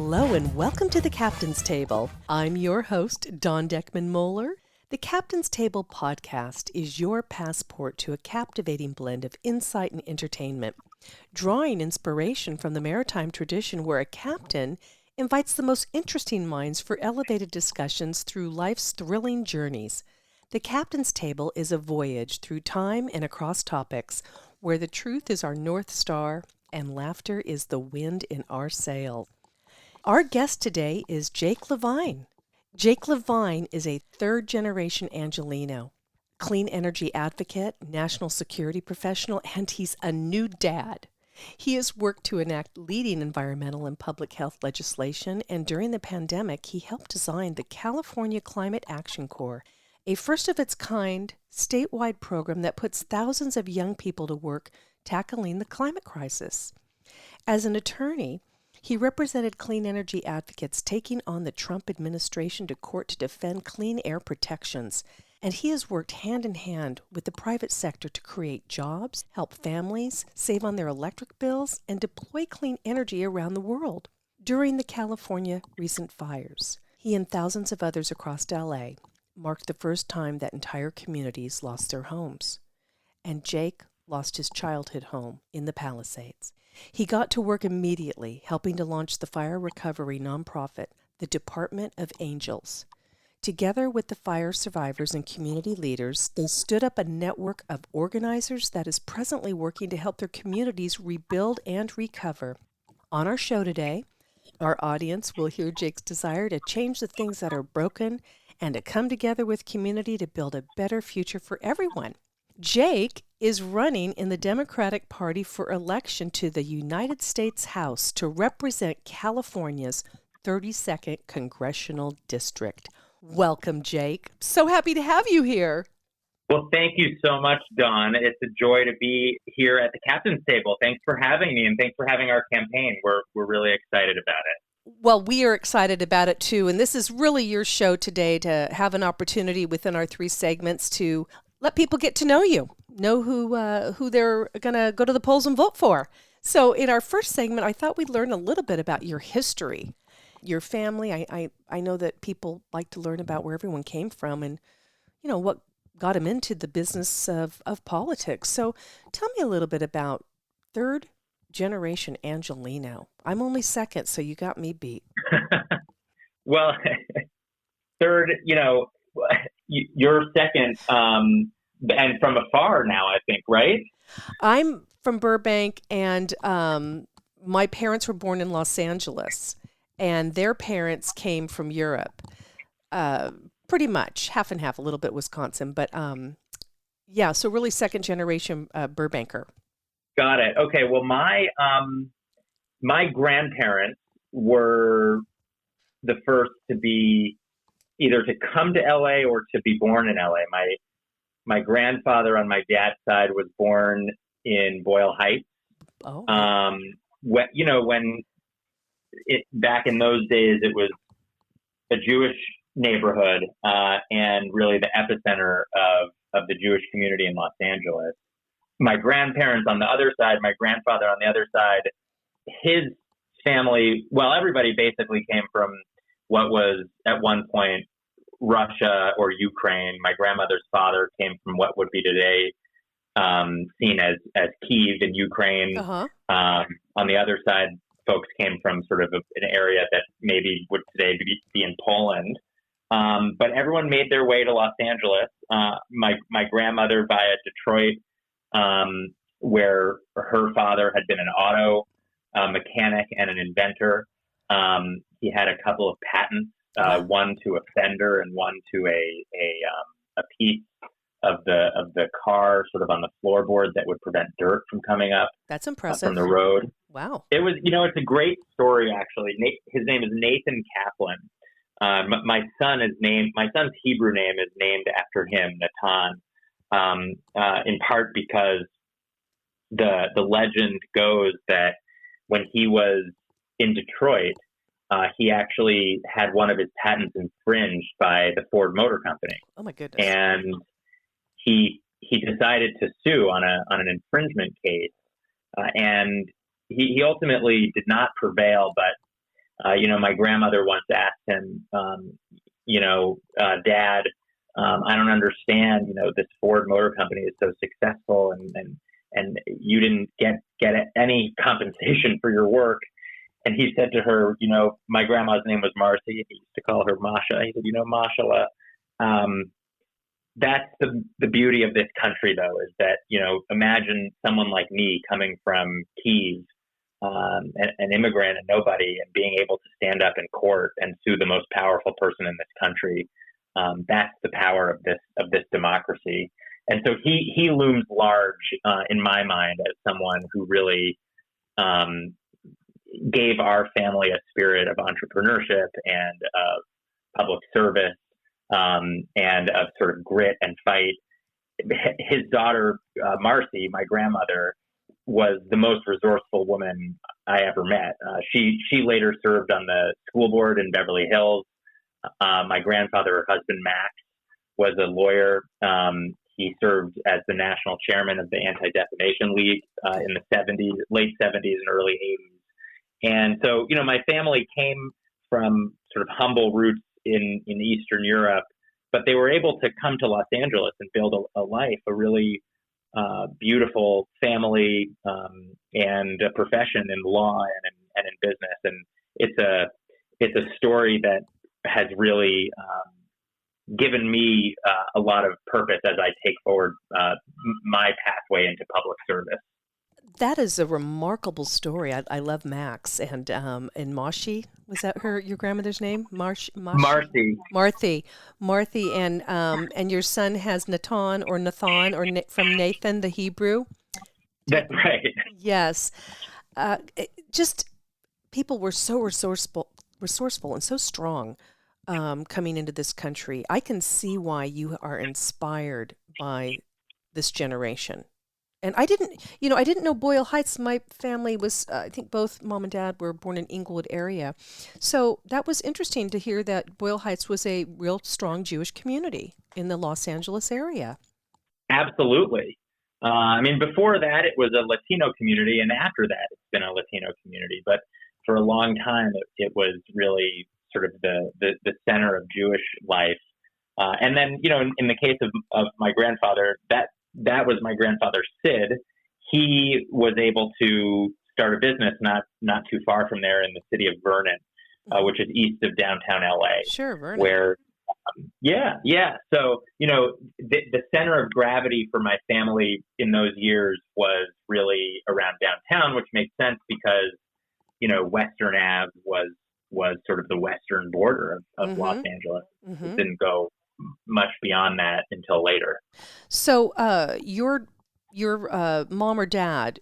Hello and welcome to the Captain's Table. I'm your host, Dawn Deckman-Moeller. The Captain's Table podcast is your passport to a captivating blend of insight and entertainment, drawing inspiration from the maritime tradition where a captain invites the most interesting minds for elevated discussions through life's thrilling journeys. The Captain's Table is a voyage through time and across topics where the truth is our North Star and laughter is the wind in our sail. Our guest today is Jake Levine. Jake Levine is a third-generation Angelino, clean energy advocate, national security professional, and he's a new dad. He has worked to enact leading environmental and public health legislation, and during the pandemic, he helped design the California Climate Action Corps, a first-of-its-kind statewide program that puts thousands of young people to work tackling the climate crisis. As an attorney, he represented clean energy advocates taking on the Trump administration to court to defend clean air protections, and he has worked hand in hand with the private sector to create jobs, help families save on their electric bills, and deploy clean energy around the world. During the California recent fires, he and thousands of others across LA marked the first time that entire communities lost their homes. And Jake lost his childhood home in the Palisades. He got to work immediately, helping to launch the fire recovery nonprofit, the Department of Angels. Together with the fire survivors and community leaders, they stood up a network of organizers that is presently working to help their communities rebuild and recover. On our show today, our audience will hear Jake's desire to change the things that are broken and to come together with community to build a better future for everyone. Jake is running in the Democratic Party for election to the United States House to represent California's 32nd Congressional District. Welcome, Jake. So happy to have you here. Well, thank you so much, Dawn. It's a joy to be here at the Captain's Table. Thanks for having me, and thanks for having our campaign. We're really excited about it. Well, we are excited about it, too, and this is really your show today to have an opportunity within our three segments to let people get to know you, know who they're going to go to the polls and vote for. So in our first segment, I thought we'd learn a little bit about your history, your family. I know that people like to learn about where everyone came from and, you know, what got them into the business of politics. So tell me a little bit about third generation Angelino. I'm only second, so you got me beat. Well, third, you're second, and from afar now, I think, right? I'm from Burbank, and my parents were born in Los Angeles, and their parents came from Europe, pretty much, half and half, a little bit Wisconsin, but yeah, so really second generation Burbanker. Got it. Okay, well, my grandparents were the first to be either to come to LA or to be born in LA. My grandfather on my dad's side was born in Boyle Heights. Oh. When back in those days, it was a Jewish neighborhood and really the epicenter of the Jewish community in Los Angeles. My grandparents on the other side, my grandfather on the other side, his family, well, everybody basically came from what was at one point Russia or Ukraine. My grandmother's father came from what would be today seen as Kyiv in Ukraine. Uh-huh. On the other side, folks came from sort of an area that maybe would today be in Poland. But everyone made their way to Los Angeles. My grandmother via Detroit, where her father had been an auto mechanic and an inventor. He had a couple of patents. One to a fender and one to a piece of the car, sort of on the floorboard that would prevent dirt from coming up. That's impressive. From the road. Wow. It was, it's a great story actually. His name is Nathan Kaptain. My son's Hebrew name is named after him, Natan, in part because the legend goes that when he was in Detroit, he actually had one of his patents infringed by the Ford Motor Company. Oh my goodness! And he decided to sue on an infringement case, and he ultimately did not prevail. But My grandmother once asked him, Dad, I don't understand, this Ford Motor Company is so successful and you didn't get any compensation for your work. And he said to her, my grandma's name was Marcy. He used to call her Masha. He said, mashallah, that's the beauty of this country, though, is that, imagine someone like me coming from Kyiv, an immigrant and nobody, and being able to stand up in court and sue the most powerful person in this country. That's the power of this democracy. And so he looms large in my mind as someone who really gave our family a spirit of entrepreneurship and of public service and of sort of grit and fight. His daughter, Marcy, my grandmother, was the most resourceful woman I ever met. She later served on the school board in Beverly Hills. My grandfather, her husband, Max, was a lawyer. He served as the national chairman of the Anti-Defamation League in the late 70s and early 80s. And so, my family came from sort of humble roots in Eastern Europe, but they were able to come to Los Angeles and build a life, a really beautiful family and a profession in law and in business. And it's a story that has really given me a lot of purpose as I take forward my pathway into public service. That is a remarkable story. I love Max and Marcy. Was that your grandmother's name? Marcy. Marthy, and your son has Nathan or from Nathan the Hebrew. That's right. Yes, just people were so resourceful and so strong coming into this country. I can see why you are inspired by this generation. And I didn't know Boyle Heights. My family was, I think both mom and dad were born in Inglewood area. So that was interesting to hear that Boyle Heights was a real strong Jewish community in the Los Angeles area. Absolutely. Before that, it was a Latino community, and after that, it's been a Latino community. But for a long time, it was really sort of the center of Jewish life. And then, in the case of my grandfather, that was my grandfather, Sid. He was able to start a business not too far from there in the city of Vernon, which is east of downtown LA. Sure, Vernon. Where, yeah. So, the center of gravity for my family in those years was really around downtown, which makes sense because, Western Ave was sort of the western border of Los Angeles. Mm-hmm. It didn't go much beyond that until later. So your mom or dad,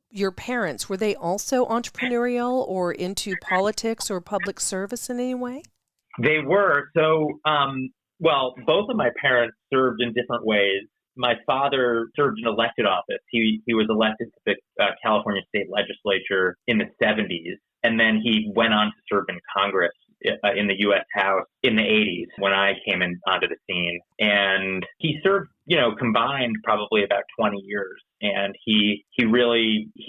your parents, were they also entrepreneurial or into politics or public service in any way? They were. So, both of my parents served in different ways. My father served in elected office. He was elected to the California state legislature in the 70s, and then he went on to serve in Congress in the U.S. House in the 80s when I came onto the scene. And he served, combined probably about 20 years. And he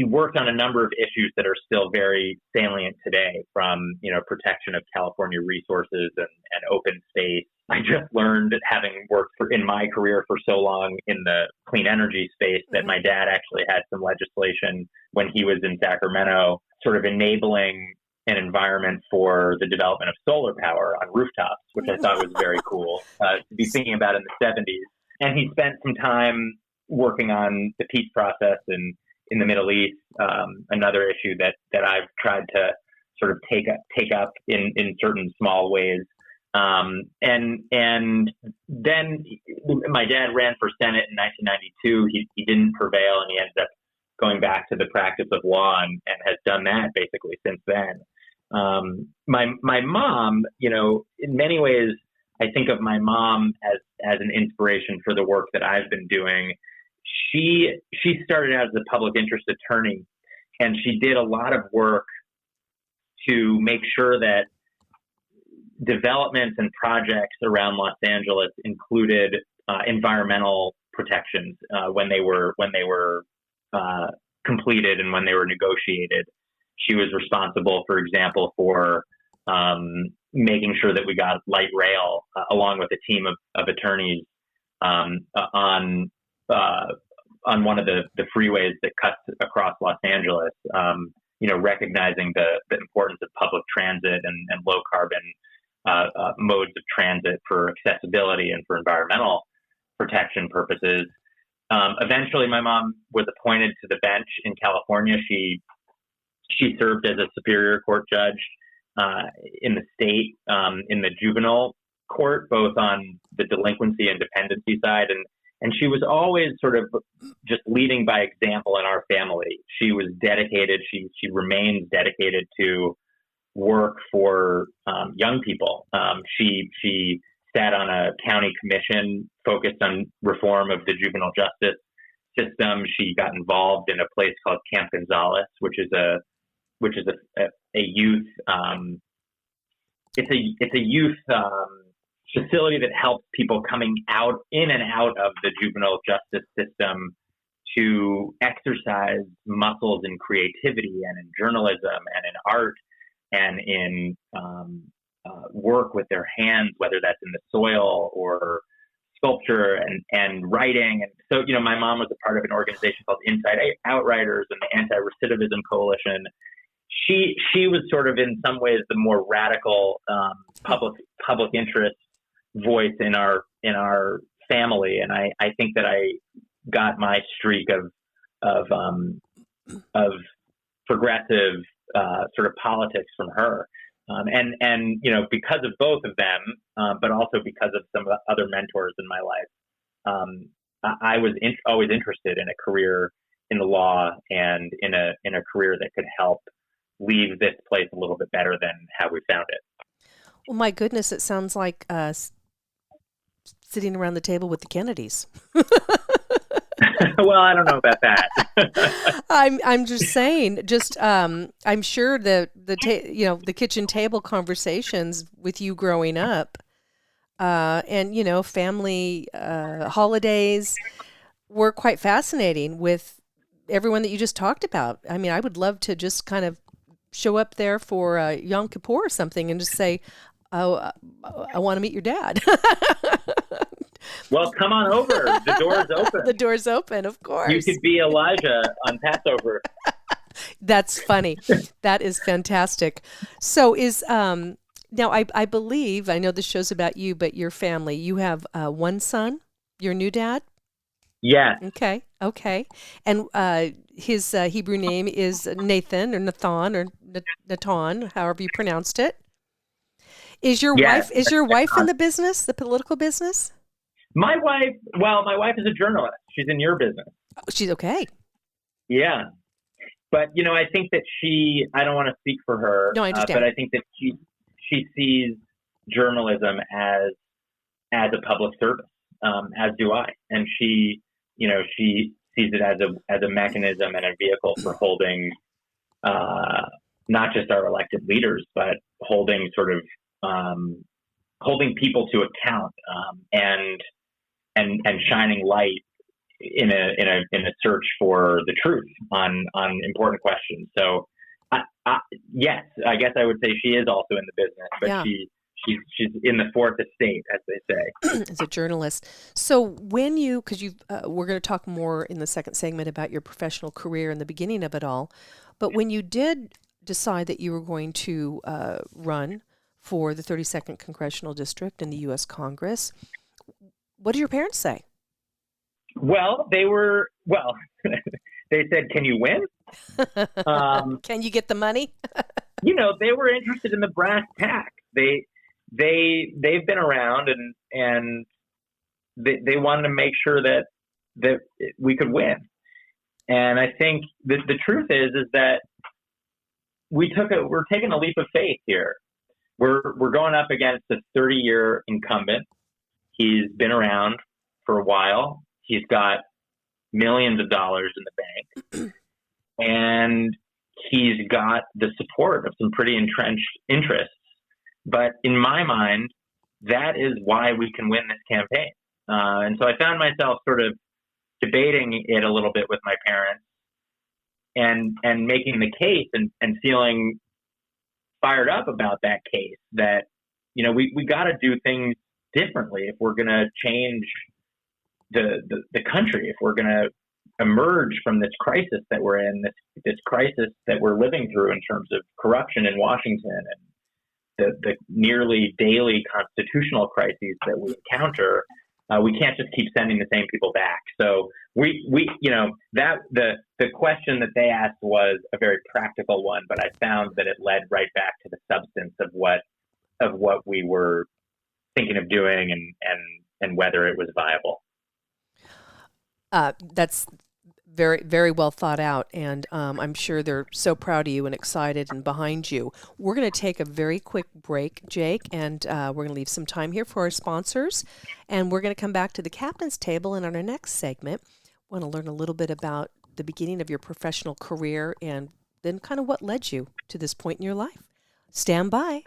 worked on a number of issues that are still very salient today, from, protection of California resources and open space. I just learned, having worked in my career for so long in the clean energy space, that my dad actually had some legislation when he was in Sacramento, sort of enabling an environment for the development of solar power on rooftops, which I thought was very cool to be thinking about in the 70s. And he spent some time working on the peace process in the Middle East, another issue that I've tried to sort of take up in certain small ways. And then my dad ran for Senate in 1992. He didn't prevail, and he ended up going back to the practice of law and has done that basically since then. My mom, in many ways, I think of my mom as an inspiration for the work that I've been doing. She started out as a public interest attorney, and she did a lot of work to make sure that developments and projects around Los Angeles included environmental protections when they were completed and when they were negotiated. She was responsible, for example, for making sure that we got light rail along with a team of attorneys on one of the freeways that cuts across Los Angeles. Recognizing the importance of public transit and low carbon modes of transit for accessibility and for environmental protection purposes. Eventually, my mom was appointed to the bench in California. She served as a Superior Court judge in the state, in the juvenile court, both on the delinquency and dependency side. And she was always sort of just leading by example in our family. She was dedicated. She remains dedicated to work for young people. She sat on a county commission focused on reform of the juvenile justice system. She got involved in a place called Camp Gonzales, which is a youth. It's a youth facility that helps people coming in and out of the juvenile justice system to exercise muscles in creativity and in journalism and in art and in work with their hands, whether that's in the soil or sculpture and writing. And so, my mom was a part of an organization called Inside Outriders and the Anti-Recidivism Coalition. She was sort of in some ways the more radical public interest voice in our family, and I think that I got my streak of progressive sort of politics from her, and because of both of them, but also because of some of the other mentors in my life, I was always interested in a career in the law and in a career that could help leave this place a little bit better than how we found it. Well, my goodness, it sounds like sitting around the table with the Kennedys. Well, I don't know about that. I'm just saying. I'm sure the kitchen table conversations with you growing up, and family holidays were quite fascinating with everyone that you just talked about. I mean, I would love to just kind of show up there for Yom Kippur or something and just say, "Oh, I want to meet your dad." Well, come on over. The door's open. The door's open, of course. You could be Elijah on Passover. That's funny. That is fantastic. So now I believe, I know this show's about you, but your family, you have one son, your new dad? Yeah. Okay. And his Hebrew name is Nathan or Nathan or Natan, however you pronounced it. Is your wife in the business, the political business? My wife is a journalist. She's in your business. Oh, she's okay. Yeah. But, I think that I don't want to speak for her. No, I understand. But I think that she sees journalism as a public service, as do I. And she sees it as a mechanism and a vehicle for holding, not just our elected leaders, but holding sort of, holding people to account, and shining light in a search for the truth on important questions. So, yes, I guess I would say she is also in the business, but yeah. She's in the fourth estate, as they say. As a journalist. So because we're going to talk more in the second segment about your professional career and the beginning of it all, but when you did decide that you were going to run for the 32nd Congressional District in the U.S. Congress, what did your parents say? Well, they said, "Can you win? Can you get the money?" They were interested in the brass tacks. They've been around and they wanted to make sure that we could win. And I think the truth is that we're taking a leap of faith here. We're going up against a 30-year incumbent. He's been around for a while. He's got millions of dollars in the bank, and he's got the support of some pretty entrenched interests. But in my mind, that is why we can win this campaign. And so I found myself sort of debating it a little bit with my parents. and making the case and feeling fired up about that case that, we got to do things differently if we're going to change the country, if we're going to emerge from this crisis that we're in, this crisis that we're living through in terms of corruption in Washington and the nearly daily constitutional crises that we encounter. We can't just keep sending the same people back. So that the question that they asked was a very practical one, but I found that it led right back to the substance of what we were thinking of doing and whether it was viable. That's very, very well thought out, and I'm sure they're so proud of you and excited and behind you. We're going to take a very quick break, Jake, and we're going to leave some time here for our sponsors, and we're going to come back to the Captain's Table, and on our next segment, we want to learn a little bit about the beginning of your professional career and then kind of what led you to this point in your life. Stand by.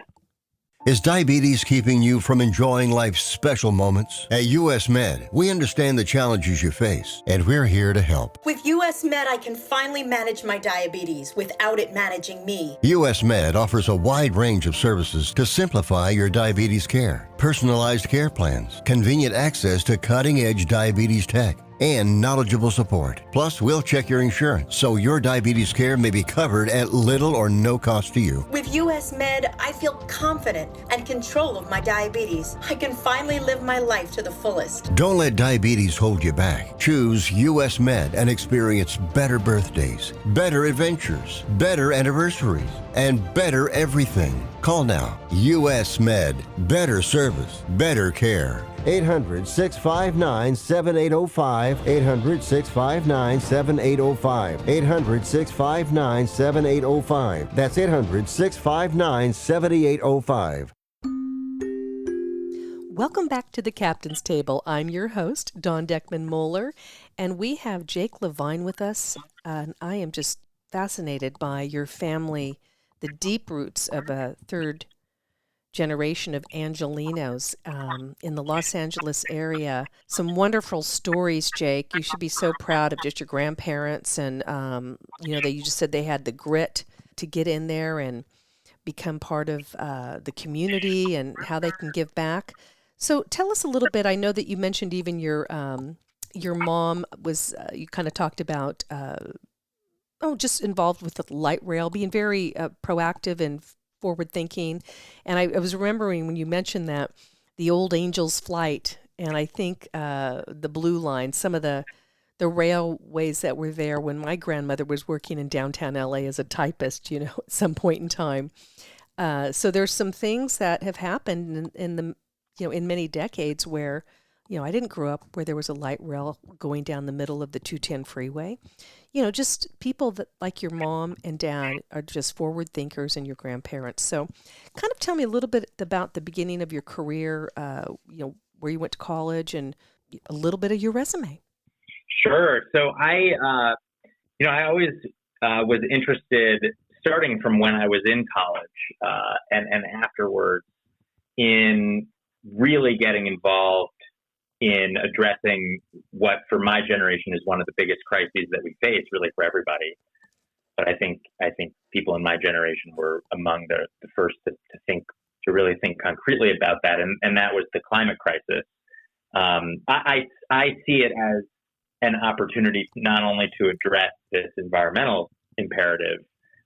Is diabetes keeping you from enjoying life's special moments? At US Med, we understand the challenges you face, and we're here to help. With US Med, I can finally manage my diabetes without it managing me. US Med offers a wide range of services to simplify your diabetes care. Personalized care plans, convenient access to cutting-edge diabetes tech, and knowledgeable support. Plus, we'll check your insurance so your diabetes care may be covered at little or no cost to you. With US Med, I feel confident and control of my diabetes. I can finally live my life to the fullest. Don't let diabetes hold you back. Choose US Med and experience better birthdays, better adventures, better anniversaries, and better everything. Call now. US Med. Better service, better care. 800-659-7805. 800-659-7805. 800-659-7805. That's 800-659-7805. Welcome back to the Captain's Table. I'm your host, Dawn Deckman-Moeller, and we have Jake Levine with us. And I am just fascinated by your family, the deep roots of a third generation of Angelinos in the Los Angeles area. Some wonderful stories, Jake. You should be so proud of just your grandparents, and you just said they had the grit to get in there and become part of the community and how they can give back. So tell us a little bit. I know that you mentioned even your mom was. You kind of talked about just involved with the light rail, being very proactive and forward thinking. And I was remembering when you mentioned that the old Angels flight, and I think the Blue Line, some of the railways that were there when my grandmother was working in downtown LA as a typist, at some point in time. So there's some things that have happened in the, in many decades where, I didn't grow up where there was a light rail going down the middle of the 210 freeway. Just people that like your mom and dad are just forward thinkers, and your grandparents. So kind of tell me a little bit about the beginning of your career, where you went to college and a little bit of your resume. Sure. So I always was interested, starting from when I was in college and afterwards, in really getting involved in addressing what, for my generation, is one of the biggest crises that we face, really for everybody. But I think people in my generation were among the first to really think concretely about that, and that was the climate crisis. I see it as an opportunity not only to address this environmental imperative,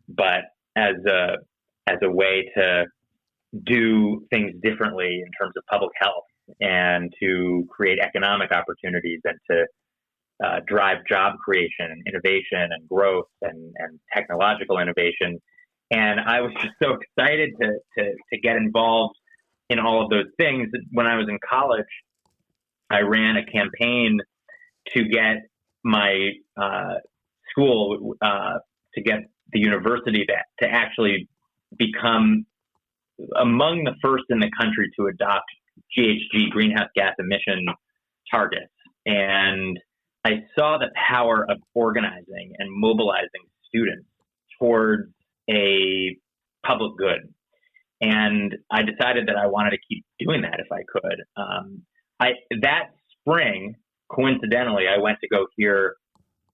but as a way to do things differently in terms of public health, and to create economic opportunities, and to drive job creation and innovation and growth and technological innovation. And I was just so excited to get involved in all of those things. When I was in college, I ran a campaign to get my school, to get the university to actually become among the first in the country to adopt GHG, greenhouse gas emission targets. And I saw the power of organizing and mobilizing students towards a public good. And I decided that I wanted to keep doing that if I could. That spring, coincidentally, I went to go hear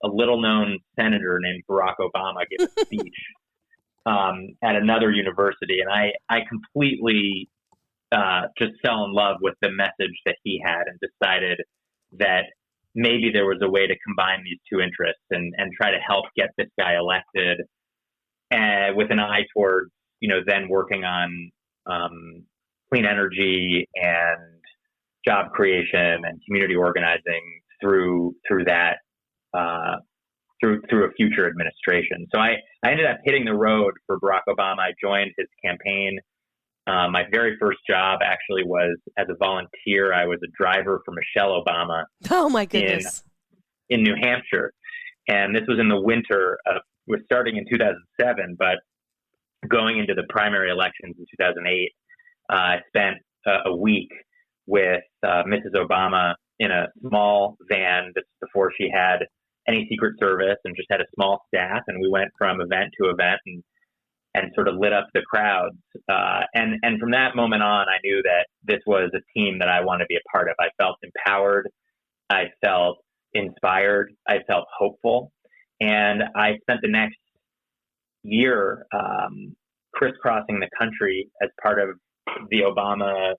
a little-known senator named Barack Obama gave a speech at another university, and I completely just fell in love with the message that he had and decided that maybe there was a way to combine these two interests and try to help get this guy elected with an eye towards, then working on clean energy and job creation and community organizing through that, through a future administration. So I ended up hitting the road for Barack Obama. I joined his campaign. My very first job actually was as a volunteer. I was a driver for Michelle Obama. Oh my goodness. In New Hampshire. And this was in the winter was starting in 2007, but going into the primary elections in 2008, I spent a week with Mrs. Obama in a small van. This was before she had any Secret Service and just had a small staff. And we went from event to event and sort of lit up the crowds. And from that moment on, I knew that this was a team that I wanted to be a part of. I felt empowered. I felt inspired. I felt hopeful. And I spent the next year crisscrossing the country as part of the Obama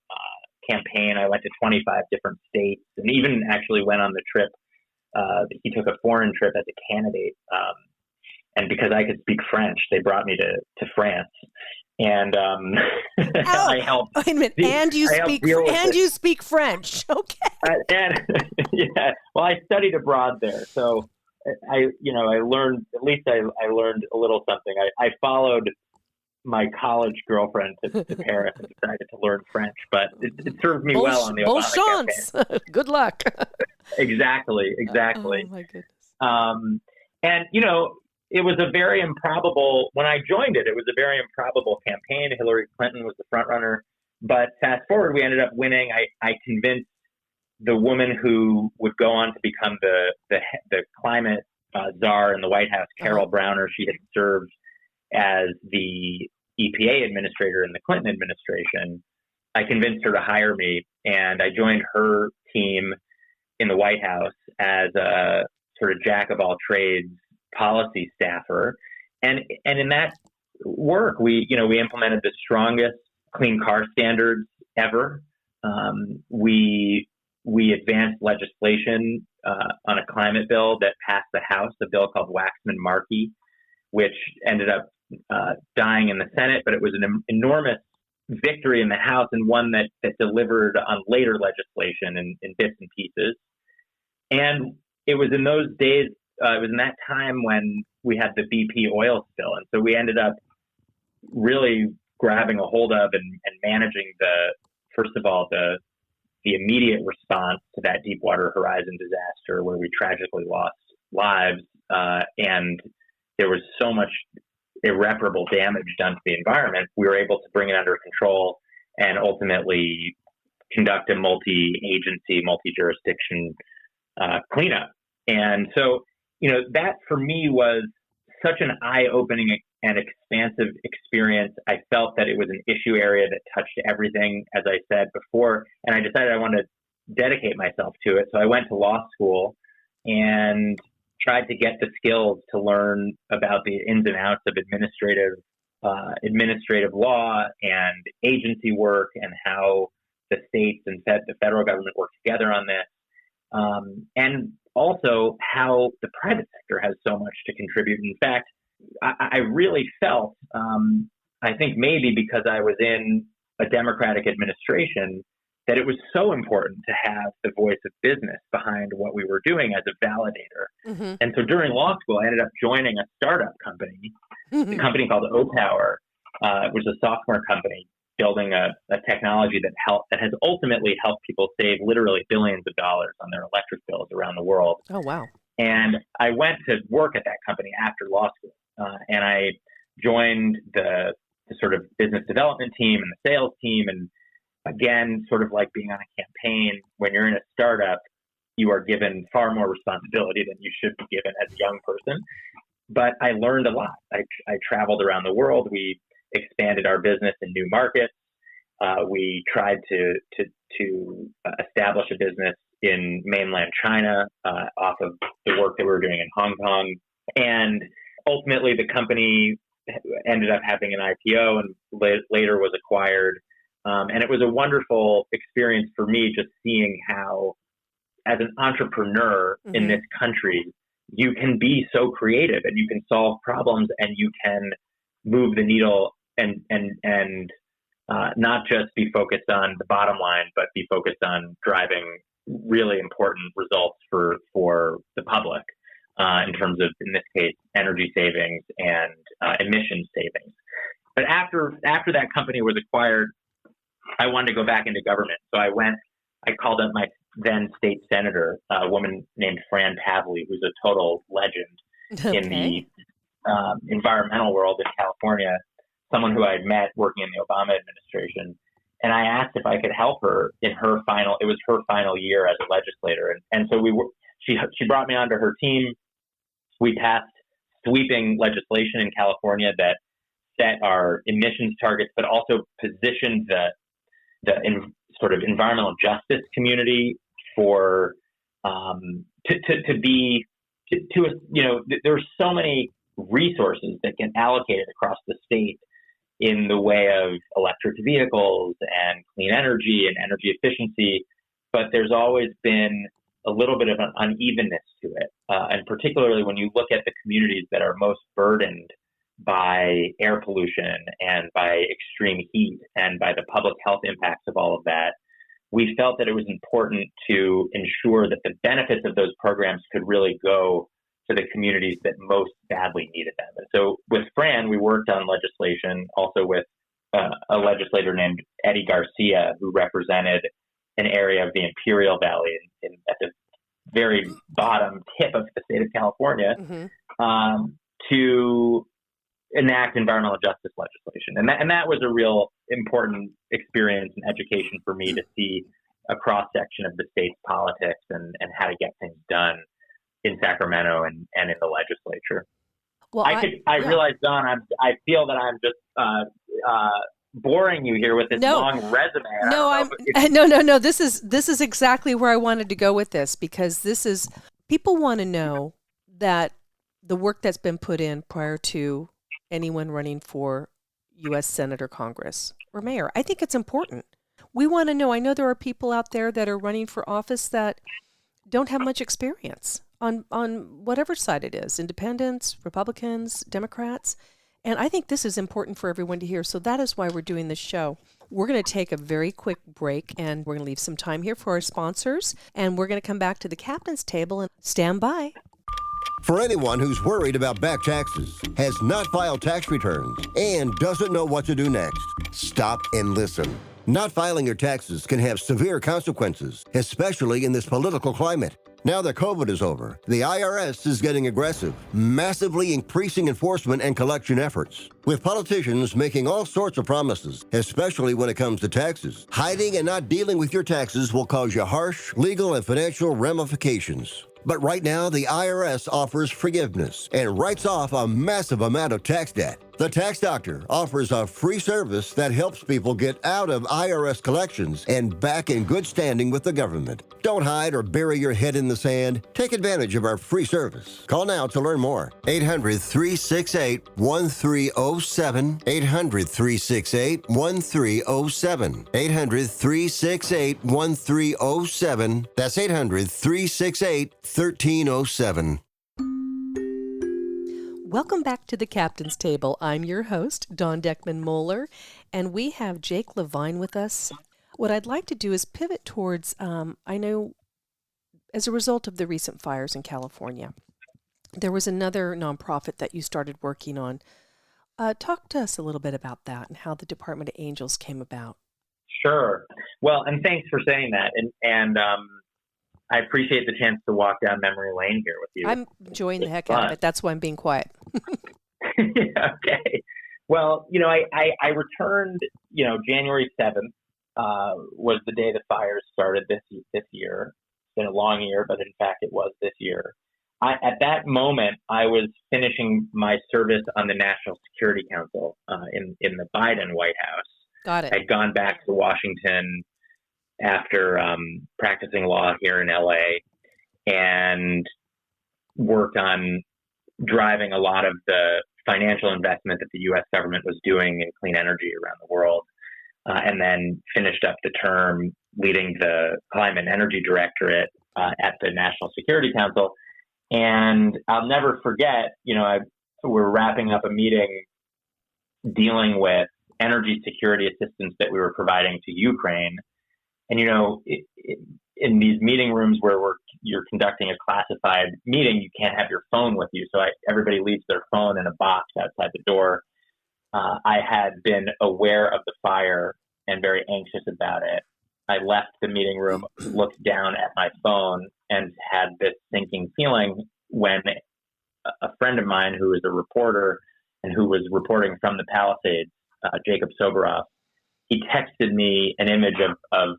campaign. I went to 25 different states and even actually went on the trip. He took a foreign trip as a candidate. And because I could speak French, they brought me to France. And I helped. Wait a minute. And you speak French. Okay. Well, I studied abroad there, so I learned, at least I learned a little something. I followed my college girlfriend to Paris and decided to learn French, but it served me well on the Obama campaign. Good luck. Exactly. Oh my goodness. And it was a very improbable, when I joined it was a very improbable campaign. Hillary Clinton was the front runner, but fast forward, we ended up winning. I convinced the woman who would go on to become the climate czar in the White House, Carol Browner. She had served as the EPA administrator in the Clinton administration. I convinced her to hire me, and I joined her team in the White House as a sort of jack of all trades policy staffer. And in that work, we implemented the strongest clean car standards ever. We advanced legislation on a climate bill that passed the House, a bill called Waxman-Markey, which ended up dying in the Senate, but it was an enormous victory in the House and one that delivered on later legislation in bits and pieces. And it was in those days, it was in that time when we had the BP oil spill. And so we ended up really grabbing a hold of and managing first of all, the immediate response to that Deepwater Horizon disaster where we tragically lost lives. And there was so much irreparable damage done to the environment. We were able to bring it under control and ultimately conduct a multi-agency, multi-jurisdiction cleanup. And so, that for me was such an eye-opening and expansive experience. I felt that it was an issue area that touched everything, as I said before, and I decided I wanted to dedicate myself to it. So I went to law school and tried to get the skills to learn about the ins and outs of administrative law and agency work and how the states and the federal government work together on this. And also how the private sector has so much to contribute. In fact, I really felt, I think maybe because I was in a Democratic administration, that it was so important to have the voice of business behind what we were doing as a validator. Mm-hmm. And so during law school, I ended up joining a startup company, a company called O-Power. It was a software company building a technology that has ultimately helped people save literally billions of dollars on their electric bills around the world. Oh, wow. And I went to work at that company after law school, and I joined the sort of business development team and the sales team. And again, sort of like being on a campaign, when you're in a startup, you are given far more responsibility than you should be given as a young person. But I learned a lot. I traveled around the world. We expanded our business in new markets. We tried to establish a business in mainland China off of the work that we were doing in Hong Kong. And ultimately, the company ended up having an IPO and later was acquired. And it was a wonderful experience for me just seeing how, as an entrepreneur in this country, you can be so creative and you can solve problems and you can move the needle and not just be focused on the bottom line, but be focused on driving really important results for the public in terms of, in this case, energy savings and emission savings. But after that company was acquired, I wanted to go back into government. So I called up my then state senator, a woman named Fran Pavley, who's a total legend in the environmental world in California, someone who I had met working in the Obama administration. And I asked if I could help her in her final year as a legislator. And so she brought me onto her team. We passed sweeping legislation in California that set our emissions targets, but also positioned the sort of environmental justice community for there's so many resources that get allocated across the state in the way of electric vehicles and clean energy and energy efficiency, but there's always been a little bit of an unevenness to it. And particularly when you look at the communities that are most burdened by air pollution and by extreme heat and by the public health impacts of all of that, we felt that it was important to ensure that the benefits of those programs could really go to the communities that most badly needed them. And so with Fran, we worked on legislation also with a legislator named Eddie Garcia, who represented an area of the Imperial Valley at the very bottom tip of the state of California, to enact environmental justice legislation. And that was a real important experience and education for me to see a cross-section of the state's politics and how to get things done in Sacramento and in the legislature. Well, I realize, Don, I feel that I'm just boring you here with this long resume. No. This is exactly where I wanted to go with this, because people want to know that the work that's been put in prior to anyone running for U.S. Senate or Congress or mayor. I think it's important. We want to know. I know there are people out there that are running for office that don't have much experience on whatever side it is, independents, Republicans, Democrats. And I think this is important for everyone to hear. So that is why we're doing this show. We're going to take a very quick break, and we're going to leave some time here for our sponsors. And we're going to come back to the Captain's Table, and stand by. For anyone who's worried about back taxes, has not filed tax returns, and doesn't know what to do next, stop and listen. Not filing your taxes can have severe consequences, especially in this political climate. Now that COVID is over, the IRS is getting aggressive, massively increasing enforcement and collection efforts. With politicians making all sorts of promises, especially when it comes to taxes, hiding and not dealing with your taxes will cause you harsh legal and financial ramifications. But right now, the IRS offers forgiveness and writes off a massive amount of tax debt. The Tax Doctor offers a free service that helps people get out of IRS collections and back in good standing with the government. Don't hide or bury your head in the sand. Take advantage of our free service. Call now to learn more. 800-368-1307. 800-368-1307. 800-368-1307. That's 800-368-1307. Welcome back to the Captain's Table. I'm your host, Dawn Deckman-Moeller, and we have Jake Levine with us. What I'd like to do is pivot towards, I know as a result of the recent fires in California, there was another nonprofit that you started working on. Talk to us a little bit about that and how the Department of Angels came about. Sure. Well, and thanks for saying that. And I appreciate the chance to walk down memory lane here with you. I'm enjoying the heck out of it. That's why I'm being quiet. Okay. Well, I returned, January 7th was the day the fires started this year. It's been a long year, but in fact it was this year. At that moment, I was finishing my service on the National Security Council in the Biden White House. Got it. I'd gone back to Washington after practicing law here in LA, and worked on driving a lot of the financial investment that the U.S. government was doing in clean energy around the world, and then finished up the term leading the Climate and Energy Directorate at the National Security Council. And I'll never forget, we're wrapping up a meeting dealing with energy security assistance that we were providing to Ukraine. And, in these meeting rooms where you're conducting a classified meeting, you can't have your phone with you. So everybody leaves their phone in a box outside the door. I had been aware of the fire and very anxious about it. I left the meeting room, looked down at my phone, and had this sinking feeling when a friend of mine who is a reporter and who was reporting from the Palisades, Jacob Soboroff, he texted me an image of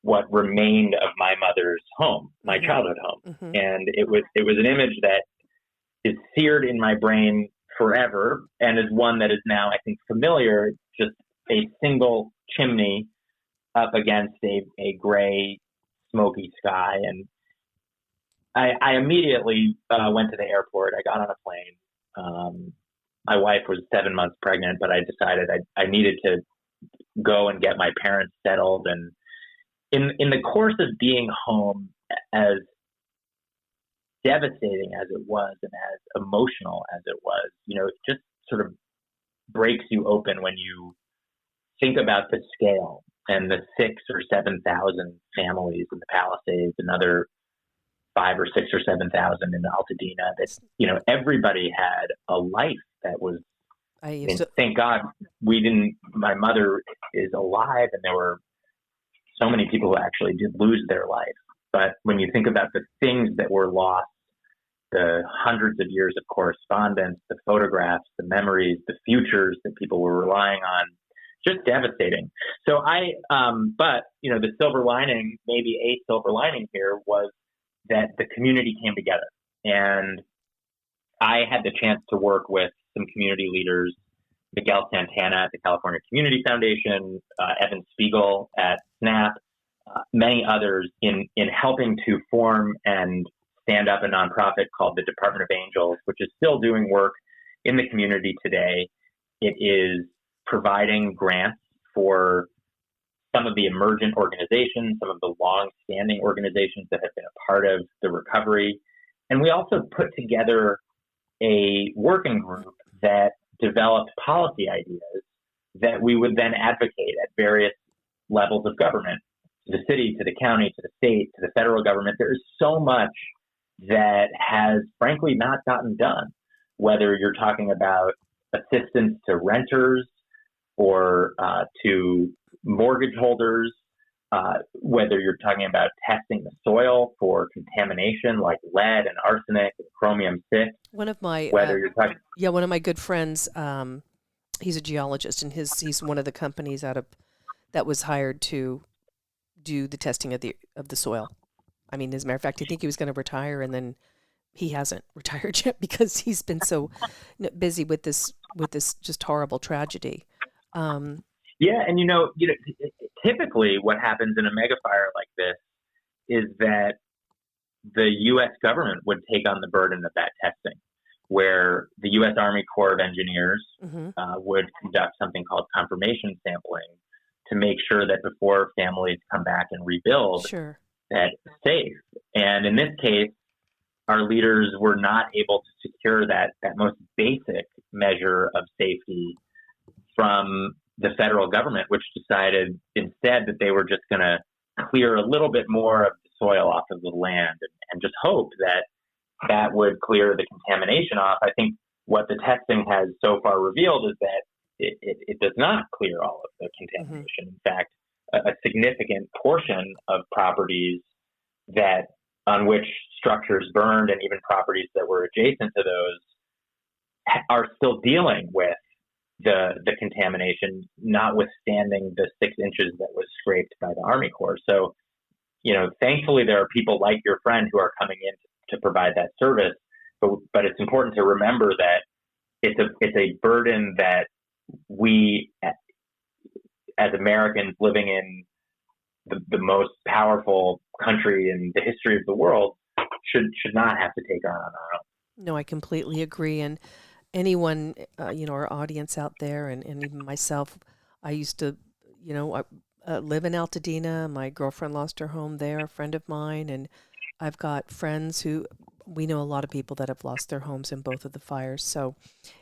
what remained of my mother's home, my childhood home. Mm-hmm. And it was an image that is seared in my brain forever, and is one that is now, I think, familiar. It's just a single chimney up against a gray, smoky sky. And I immediately went to the airport. I got on a plane. My wife was 7 months pregnant, but I decided I needed to go and get my parents settled. And in the course of being home, as devastating as it was and as emotional as it was, it just sort of breaks you open when you think about the scale and the 6,000 or 7,000 families in the Palisades, another 5,000 or 6,000 or 7,000 in Altadena. That everybody had a life that was. Thank God my mother is alive, and there were so many people who actually did lose their life. But when you think about the things that were lost, the hundreds of years of correspondence, the photographs, the memories, the futures that people were relying on, just devastating. So but the silver lining, maybe a silver lining here, was that the community came together. And I had the chance to work with some community leaders, Miguel Santana at the California Community Foundation, Evan Spiegel at SNAP, many others in helping to form and stand up a nonprofit called the Department of Angels, which is still doing work in the community today. It is providing grants for some of the emergent organizations, some of the long-standing organizations that have been a part of the recovery. And we also put together a working group that developed policy ideas that we would then advocate at various levels of government, to the city, to the county, to the state, to the federal government. There is so much that has frankly not gotten done, whether you're talking about assistance to renters or to mortgage holders, whether you're talking about testing the soil for contamination like lead and arsenic and chromium-6. One of my one of my good friends, he's a geologist, and he's one of the companies that was hired to do the testing of the soil. I mean, as a matter of fact, I think he was going to retire, and then he hasn't retired yet because he's been so busy with this just horrible tragedy. Yeah, and typically what happens in a megafire like this is that the U.S. government would take on the burden of that testing, where the U.S. Army Corps of Engineers would conduct something called confirmation sampling to make sure that before families come back and rebuild, that it's safe. And in this case, our leaders were not able to secure that most basic measure of safety from the federal government, which decided instead that they were just going to clear a little bit more of the soil off of the land and just hope that would clear the contamination off. I think what the testing has so far revealed is that it does not clear all of the contamination. In fact, a significant portion of properties on which structures burned, and even properties that were adjacent to those, are still dealing with the contamination, notwithstanding the 6 inches that was scraped by the Army Corps. So, thankfully there are people like your friend who are coming in to provide that service. But it's important to remember that it's a burden that we, as Americans living in the most powerful country in the history of the world should not have to take on our own. No, I completely agree. And anyone, our audience out there, and even myself, I used to, live in Altadena. My girlfriend lost her home there, a friend of mine, and I've got friends we know a lot of people that have lost their homes in both of the fires. So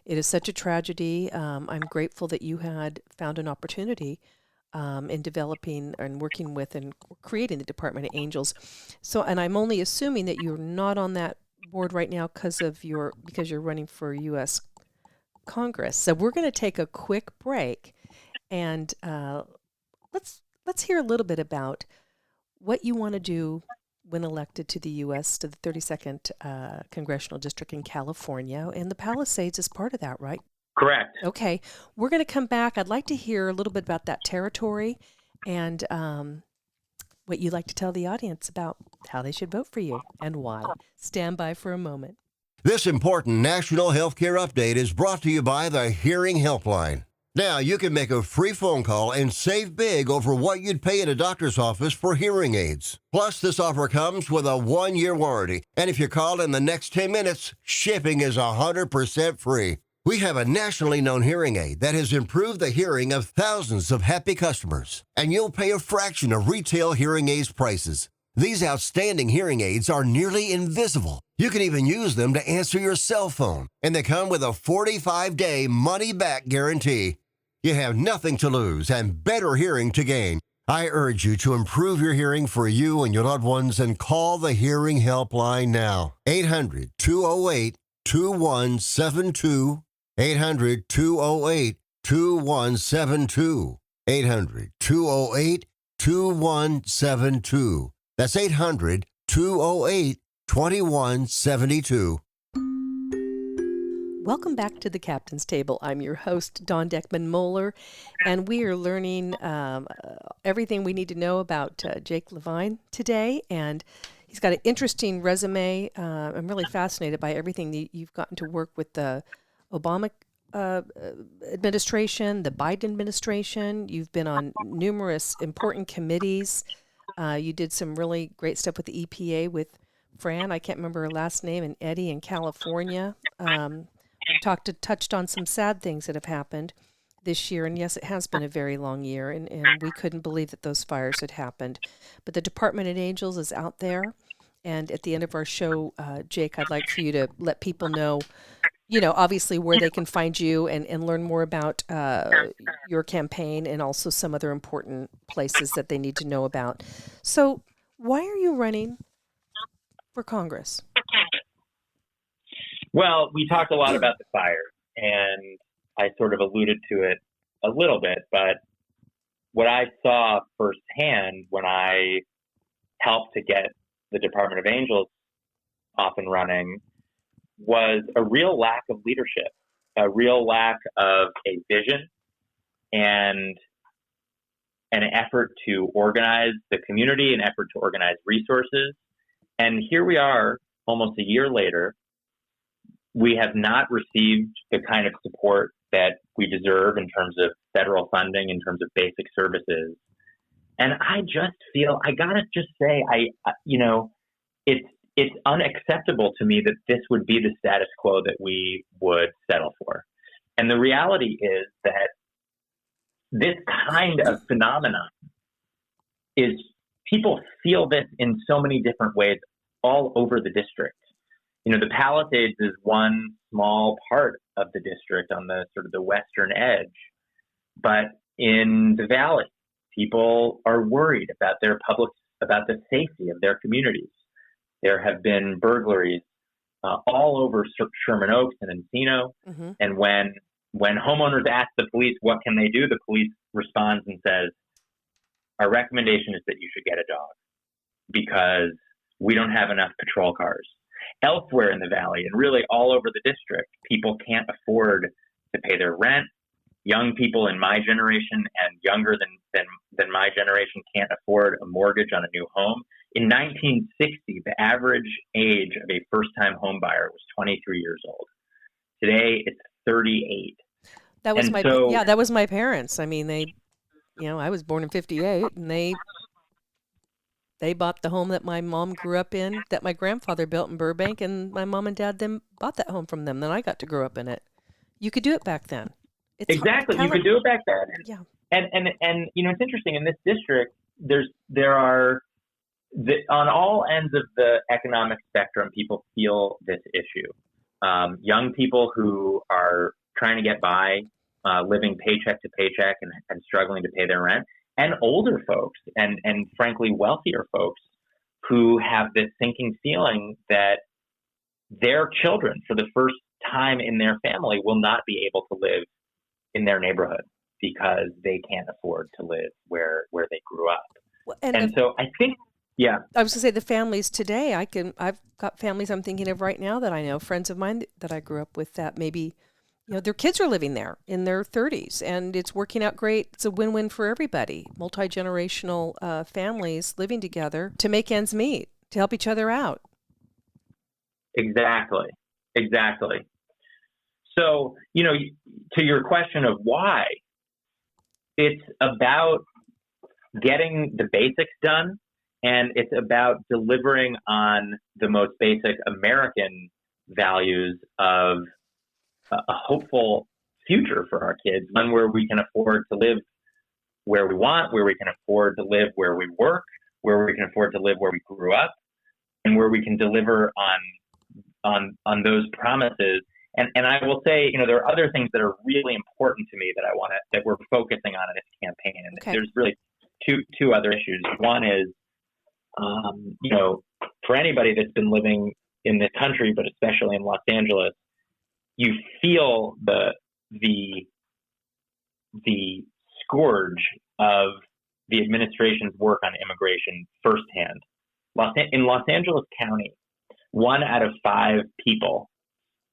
it is such a tragedy. I'm grateful that you had found an opportunity in developing and working with and creating the Department of Angels. So, and I'm only assuming that you're not on that board right now because you're running for U.S. Congress. So we're going to take a quick break, and let's hear a little bit about what you want to do when elected to the U.S. to the 32nd Congressional District in California, and the Palisades is part of that, right? Correct. Okay. We're going to come back. I'd like to hear a little bit about that territory and what you'd like to tell the audience about how they should vote for you and why. Stand by for a moment. This important national healthcare update is brought to you by the Hearing Helpline. Now, you can make a free phone call and save big over what you'd pay at a doctor's office for hearing aids. Plus, this offer comes with a 1-year warranty. And if you call in the next 10 minutes, shipping is 100% free. We have a nationally known hearing aid that has improved the hearing of thousands of happy customers. And you'll pay a fraction of retail hearing aids prices. These outstanding hearing aids are nearly invisible. You can even use them to answer your cell phone. And they come with a 45-day money-back guarantee. You have nothing to lose and better hearing to gain. I urge you to improve your hearing for you and your loved ones and call the Hearing Helpline now. 800-208-2172. 800-208-2172. 800-208-2172. That's 800-208-2172. Welcome back to the Captain's Table. I'm your host, Dawn Deckman-Moeller, and we are learning everything we need to know about Jake Levine today. And he's got an interesting resume. I'm really fascinated by everything that you've gotten to work with the Obama administration, the Biden administration. You've been on numerous important committees. You did some really great stuff with the EPA with Fran, I can't remember her last name, and Eddie in California. Touched on some sad things that have happened this year. And yes, it has been a very long year, and we couldn't believe that those fires had happened. But the Department of Angels is out there. And at the end of our show, Jake, I'd like for you to let people know, obviously where they can find you and learn more about your campaign and also some other important places that they need to know about. So why are you running for Congress? Well, we talked a lot about the fire, and I sort of alluded to it a little bit, but what I saw firsthand when I helped to get the Department of Angels off and running was a real lack of leadership, a real lack of a vision, and an effort to organize the community, an effort to organize resources. And here we are, almost a year later. We have not received the kind of support that we deserve in terms of federal funding, in terms of basic services. And I just feel, I gotta just say, it's unacceptable to me that this would be the status quo that we would settle for. And the reality is that this kind of phenomenon is, people feel this in so many different ways all over the district. The Palisades is one small part of the district on the sort of the western edge, but in the valley, people are worried about about the safety of their communities. There have been burglaries all over Sherman Oaks and Encino, Mm-hmm. and when homeowners ask the police what can they do, the police responds and says, "Our recommendation is that you should get a dog because we don't have enough patrol cars." Elsewhere in the valley and really all over the district, people can't afford to pay their rent. Young people in my generation and younger than my generation can't afford a mortgage on a new home. In 1960, the average age of a first-time home buyer was 23 years old. Today, it's 38. That was And that was my parents. I mean, they, I was born in 58, and they They bought the home that my mom grew up in, that my grandfather built in Burbank, and my mom and dad then bought that home from them. Then I got to grow up in it. You could do it back then. It's Exactly. You could do it back then. Yeah. And you know, it's interesting in this district, there are on all ends of the economic spectrum, people feel this issue. Young people who are trying to get by, living paycheck to paycheck and struggling to pay their rent, and older folks and frankly wealthier folks who have this sinking feeling that their children, for the first time in their family, will not be able to live in their neighborhood because they can't afford to live where they grew up. And so I think, yeah. I was going to say the families today, I've got families I'm thinking of right now that I know, friends of mine that I grew up with, that maybe, you know, their kids are living there in their 30s and it's working out great. It's a win-win for everybody. Multi-generational families living together to make ends meet, to help each other out. Exactly. So, you know, to your question of why, it's about getting the basics done, and it's about delivering on the most basic American values of a hopeful future for our kids, one where we can afford to live where we want, where we can afford to live where we work, where we can afford to live where we grew up, and where we can deliver on those promises. And I will say, you know, there are other things that are really important to me that we're focusing on in this campaign. And okay. There's really two other issues. One is, you know, for anybody that's been living in this country, but especially in Los Angeles, you feel the scourge of the administration's work on immigration firsthand. In Los Angeles County, 1 out of 5 people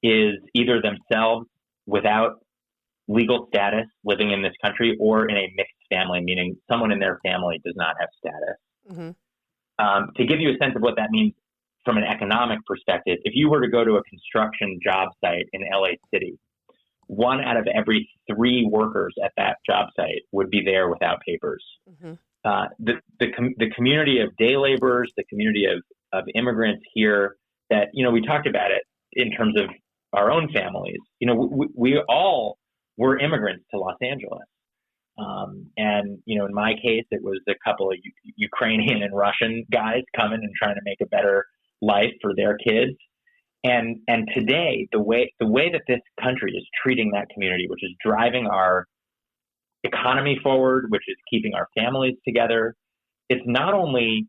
is either themselves without legal status living in this country or in a mixed family, meaning someone in their family does not have status. Mm-hmm. To give you a sense of what that means from an economic perspective, if you were to go to a construction job site in LA City, 1 out of every 3 workers at that job site would be there without papers. Mm-hmm. The community of day laborers, the community of immigrants here, that, you know, we talked about it in terms of our own families. You know, we all were immigrants to Los Angeles. And, you know, in my case, it was a couple of Ukrainian and Russian guys coming and trying to make a better life for their kids. And today, the way that this country is treating that community, which is driving our economy forward, which is keeping our families together, it's not only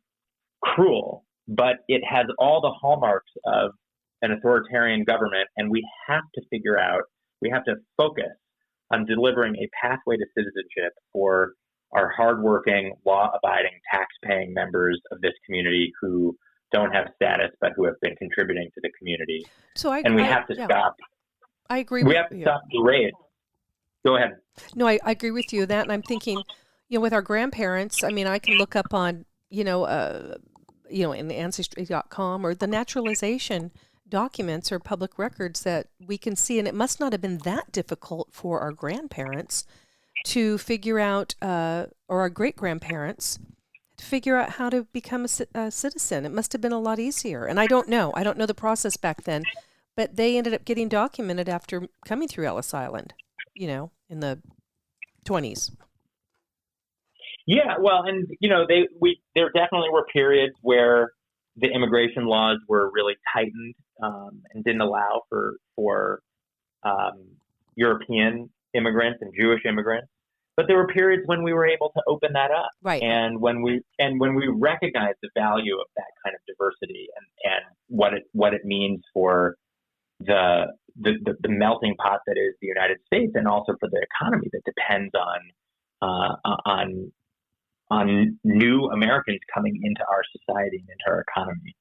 cruel, but it has all the hallmarks of an authoritarian government. And we have to focus on delivering a pathway to citizenship for our hardworking, law-abiding, tax-paying members of this community who don't have status, but who have been contributing to the community. So we have to stop. I agree. We have to stop the raid. Go ahead. No, I agree with you that, and I'm thinking, you know, with our grandparents. I mean, I can look up on, in the Ancestry.com or the naturalization documents or public records that we can see, and it must not have been that difficult for our grandparents to figure out, or our great-grandparents to figure out how to become a citizen. It must have been a lot easier. And I don't know the process back then, but they ended up getting documented after coming through Ellis Island, you know, in the 20s. Yeah, well, and, you know, there definitely were periods where the immigration laws were really tightened and didn't allow for European immigrants and Jewish immigrants. But there were periods when we were able to open that up, right? And when we recognized the value of that kind of diversity and what it means for the melting pot that is the United States, and also for the economy that depends on new Americans coming into our society and into our economy.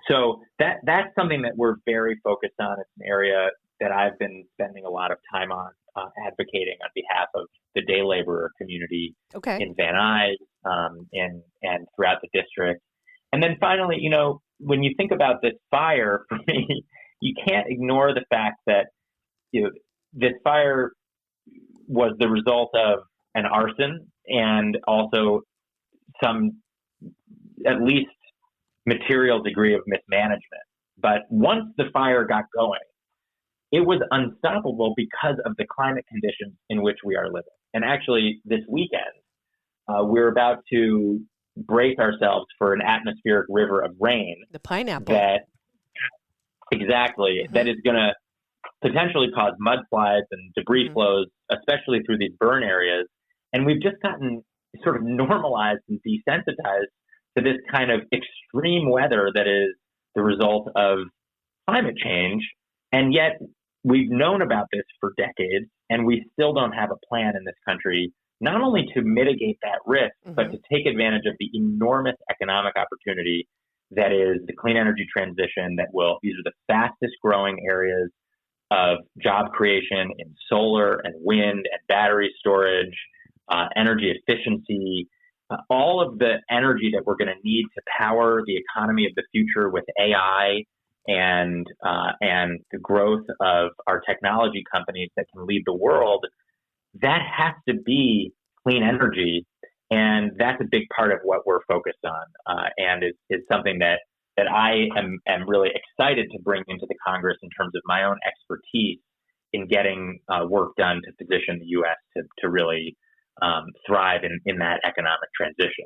So that's something that we're very focused on. It's an area that I've been spending a lot of time on, advocating on behalf of the day laborer community in Van Nuys and throughout the district. And then finally, you know, when you think about this fire, for me, you can't ignore the fact that, you know, this fire was the result of an arson and also some at least material degree of mismanagement. But once the fire got going, it was unstoppable because of the climate conditions in which we are living. And actually, this weekend, we're about to brace ourselves for an atmospheric river of rain. The pineapple. That is going to potentially cause mudslides and debris flows, especially through these burn areas. And we've just gotten sort of normalized and desensitized to this kind of extreme weather that is the result of climate change. And yet we've known about this for decades, and we still don't have a plan in this country, not only to mitigate that risk, but to take advantage of the enormous economic opportunity that is the clean energy transition. These are the fastest growing areas of job creation in solar and wind and battery storage, energy efficiency, all of the energy that we're going to need to power the economy of the future with AI and the growth of our technology companies that can lead the world. That has to be clean energy, and that's a big part of what we're focused on, and is something that I am really excited to bring into the Congress in terms of my own expertise in getting work done to position the U.S. to really thrive in that economic transition.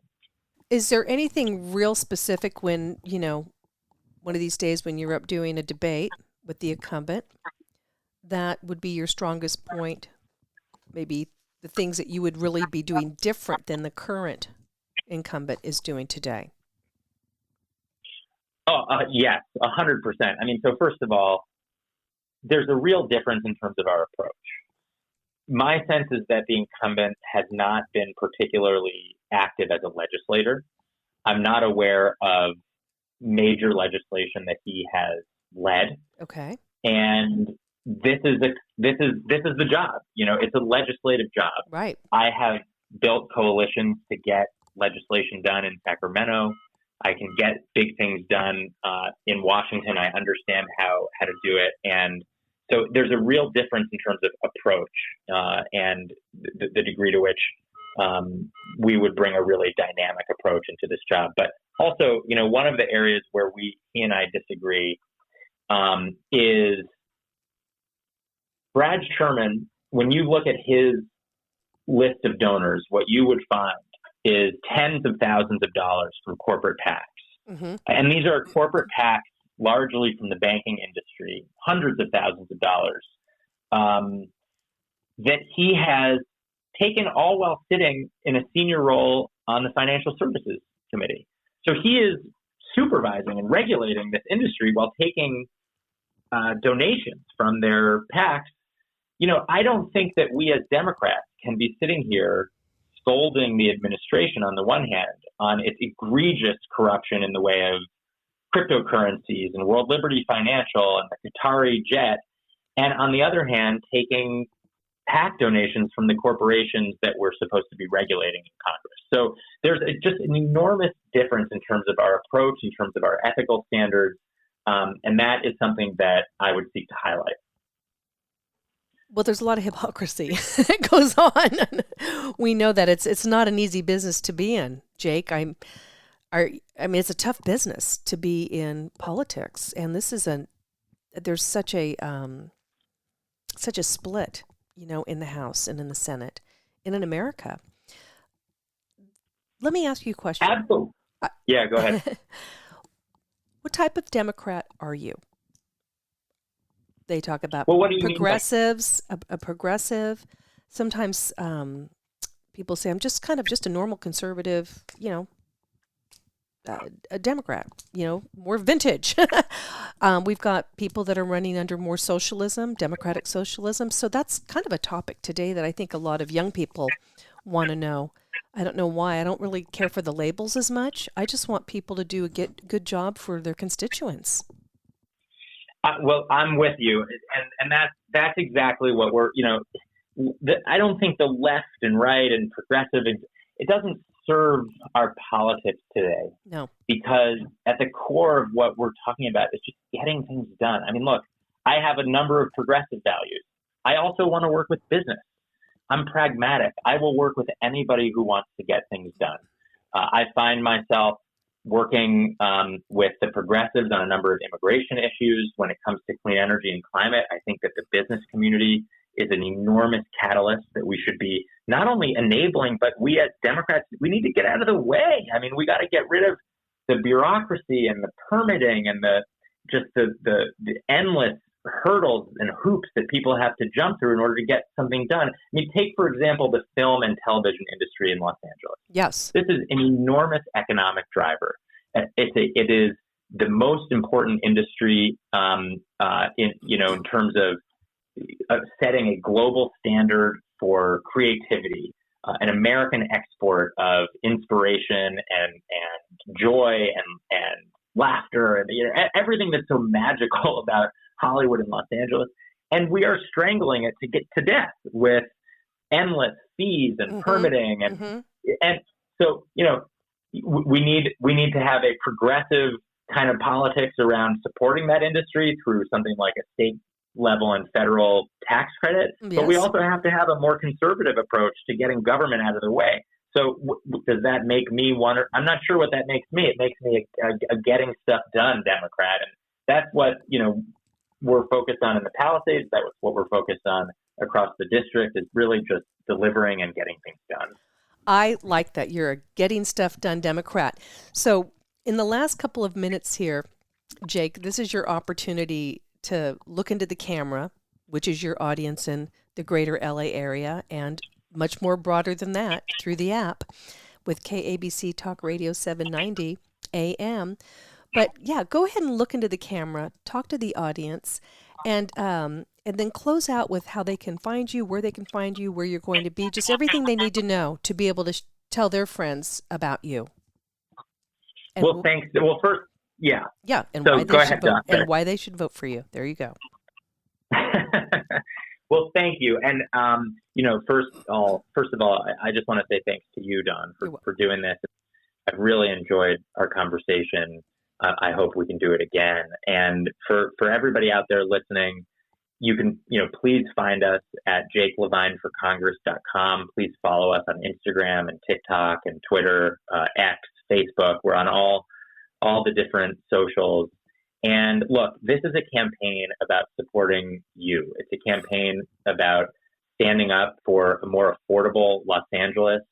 Is there anything real specific when, one of these days when you're up doing a debate with the incumbent, that would be your strongest point? Maybe the things that you would really be doing different than the current incumbent is doing today? Yes, 100%. I mean, so first of all, there's a real difference in terms of our approach. My sense is that the incumbent has not been particularly active as a legislator. I'm not aware of major legislation that he has led. Okay. And this is the job. It's a legislative job. Right. I have built coalitions to get legislation done in Sacramento. I can get big things done in Washington. I understand how to do it. And so there's a real difference in terms of approach and the degree to which we would bring a really dynamic approach into this job. But also, one of the areas where he and I disagree is Brad Sherman. When you look at his list of donors, what you would find is tens of thousands of dollars from corporate PACs. Mm-hmm. And these are corporate PACs largely from the banking industry, hundreds of thousands of dollars, that he has taken all while sitting in a senior role on the Financial Services Committee. So he is supervising and regulating this industry while taking donations from their PACs. I don't think that we as Democrats can be sitting here scolding the administration on the one hand on its egregious corruption in the way of cryptocurrencies and World Liberty Financial and the Qatari jet, and on the other hand, taking PAC donations from the corporations that we're supposed to be regulating in Congress. So there's just an enormous difference in terms of our approach, in terms of our ethical standards, and that is something that I would seek to highlight. Well, there's a lot of hypocrisy that goes on. We know that it's not an easy business to be in, Jake. I mean, it's a tough business to be in politics, and there's such a split, in the House and in the Senate and in America. Let me ask you a question. Absolutely. Yeah, go ahead. What type of Democrat are you? They talk about what do you progressives, a progressive. Sometimes people say I'm just a normal conservative, a Democrat, more vintage. We've got people that are running under more socialism, democratic socialism. So that's kind of a topic today that I think a lot of young people want to know. I don't know why. I don't really care for the labels as much. I just want people to do a good job for their constituents. Well, I'm with you, and that's exactly what we're. I don't think the left and right and progressive, it doesn't serve our politics today. No, because at the core of what we're talking about is just getting things done. I mean, look, I have a number of progressive values. I also want to work with business. I'm pragmatic. I will work with anybody who wants to get things done. I find myself working with the progressives on a number of immigration issues. When it comes to clean energy and climate, I think that the business community is an enormous catalyst that we should be not only enabling, but we as Democrats, we need to get out of the way. I mean, we got to get rid of the bureaucracy and the permitting and the endless hurdles and hoops that people have to jump through in order to get something done. I mean, take, for example, the film and television industry in Los Angeles. Yes. This is an enormous economic driver. It is the most important industry in terms of setting a global standard for creativity, an American export of inspiration and joy and laughter and everything that's so magical about Hollywood and Los Angeles. And we are strangling it to get to death with endless fees and permitting. And so, we need to have a progressive kind of politics around supporting that industry through something like a state level and federal tax credit. Yes. But we also have to have a more conservative approach to getting government out of the way. So does that make me wonder? I'm not sure what that makes me. It makes me a getting stuff done Democrat. And that's what, we're focused on in the Palisades. That's what we're focused on across the district, is really just delivering and getting things done. I like that. You're a getting stuff done Democrat. So in the last couple of minutes here, Jake, this is your opportunity to look into the camera, which is your audience in the greater LA area and much more broader than that through the app with KABC Talk Radio 790 AM. But yeah, go ahead and look into the camera, talk to the audience, and then close out with how they can find you, where they can find you, where you're going to be, just everything they need to know to be able to tell their friends about you. And thanks. Well, first, yeah. Yeah, and so why go they ahead, should vote, Don. and why they should vote for you. There you go. Well, thank you. And first of all, I just want to say thanks to you, Don, for doing this. I've really enjoyed our conversation. I hope we can do it again. And for everybody out there listening, you can, please find us at jakelevineforcongress.com. Please follow us on Instagram and TikTok and Twitter, X, Facebook. We're on all the different socials. And look, this is a campaign about supporting you. It's a campaign about standing up for a more affordable Los Angeles,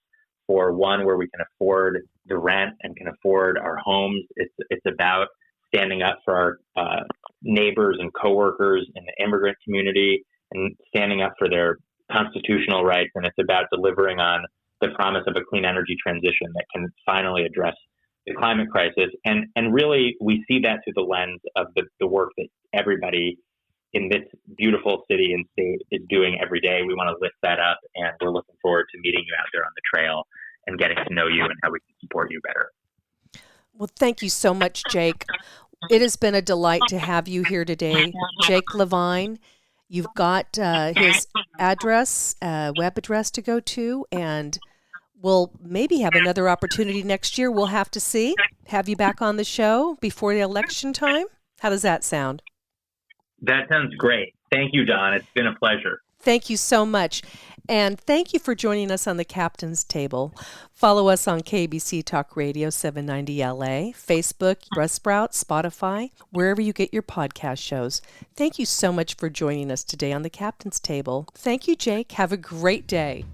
for one where we can afford the rent and can afford our homes. It's about standing up for our neighbors and coworkers in the immigrant community and standing up for their constitutional rights. And it's about delivering on the promise of a clean energy transition that can finally address the climate crisis. And really, we see that through the lens of the work that everybody in this beautiful city and state is doing every day. We want to lift that up, and we're looking forward to meeting you out there on the trail and getting to know you and how we can support you better. Well, thank you so much, Jake. It has been a delight to have you here today. Jake Levine, you've got his address, web address to go to, and we'll maybe have another opportunity next year. We'll have to see. Have you back on the show before the election time? How does that sound? That sounds great. Thank you, Don. It's been a pleasure. Thank you so much. And thank you for joining us on the Captain's Table. Follow us on KBC Talk Radio 790 LA, Facebook, Buzzsprout, Spotify, wherever you get your podcast shows. Thank you so much for joining us today on the Captain's Table. Thank you, Jake. Have a great day.